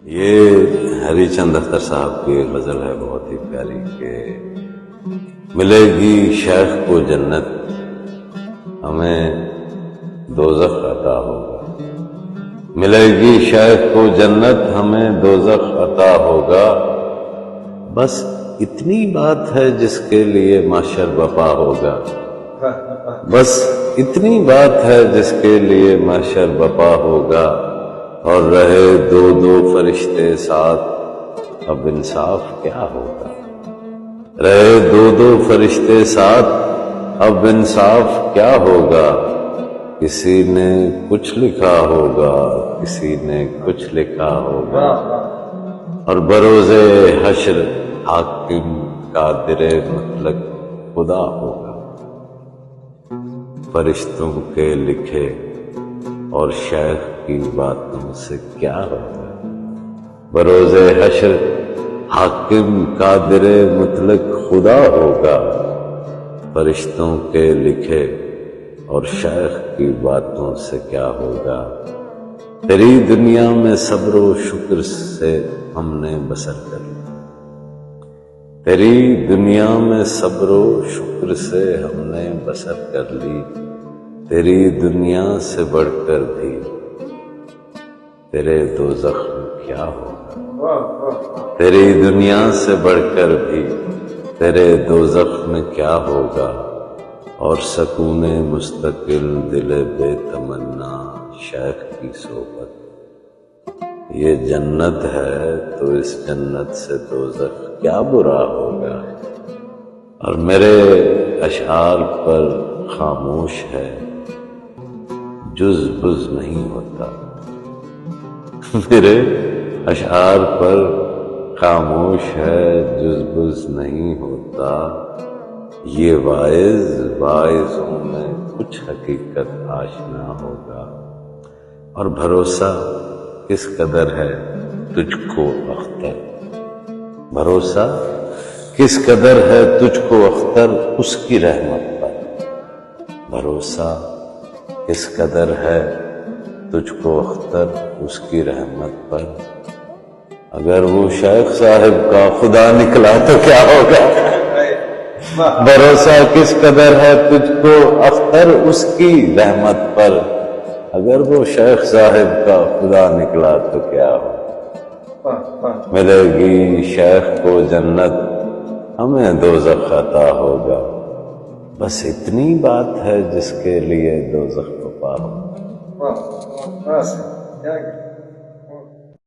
یہ ہری چند اختر صاحب کی غزل ہے بہت ہی پیاری کہ ملے گی شیخ کو جنت ہمیں دوزخ عطا ہوگا، ملے گی شیخ کو جنت ہمیں دوزخ عطا ہوگا، بس اتنی بات ہے جس کے لیے محشر بپا ہوگا، بس اتنی بات ہے جس کے لیے محشر بپا ہوگا، اور رہے دو دو فرشتے ساتھ اب انصاف کیا ہوگا، رہے دو دو فرشتے ساتھ اب انصاف کیا ہوگا، کسی نے کچھ لکھا ہوگا کسی نے کچھ لکھا ہوگا، اور بروز حشر حاکم قادر مطلق خدا ہوگا، فرشتوں کے لکھے اور شیخ کی باتوں سے کیا ہوگا، بروز حشر حاکم قادر مطلق خدا ہوگا، فرشتوں کے لکھے اور شیخ کی باتوں سے کیا ہوگا، تیری دنیا میں صبر و شکر سے ہم نے بسر کر لی، تیری دنیا میں صبر و شکر سے ہم نے بسر کر لی، تیری دنیا سے بڑھ کر بھی تیرے دوزخ میں کیا ہوگا، تیری دنیا سے بڑھ کر بھی تیرے دوزخ میں کیا ہوگا، اور سکون مستقل دل بے تمنا شیخ کی صحبت، یہ جنت ہے تو اس جنت سے دوزخ کیا برا ہوگا، اور میرے اشعار پر خاموش ہے جز بز نہیں ہوتا، میرے اشعار پر خاموش ہے جز بز نہیں ہوتا، یہ واعظوں میں کچھ حقیقت آشنا ہوگا، اور بھروسہ کس قدر ہے تجھ کو اختر، بھروسہ کس قدر ہے تجھ کو اختر اس کی رحمت پر، بھروسہ کس قدر ہے تجھ کو اختر اس کی رحمت پر، اگر وہ شیخ صاحب کا خدا نکلا تو کیا ہوگا، بھروسہ کس قدر ہے تجھ کو اختر اس کی رحمت پر، اگر وہ شیخ صاحب کا خدا نکلا تو کیا ہوگا، ملے گی شیخ کو جنت ہمیں دوزخ عطا ہوگا، بس اتنی بات ہے جس کے لیے دوزخ بپا ہوگا۔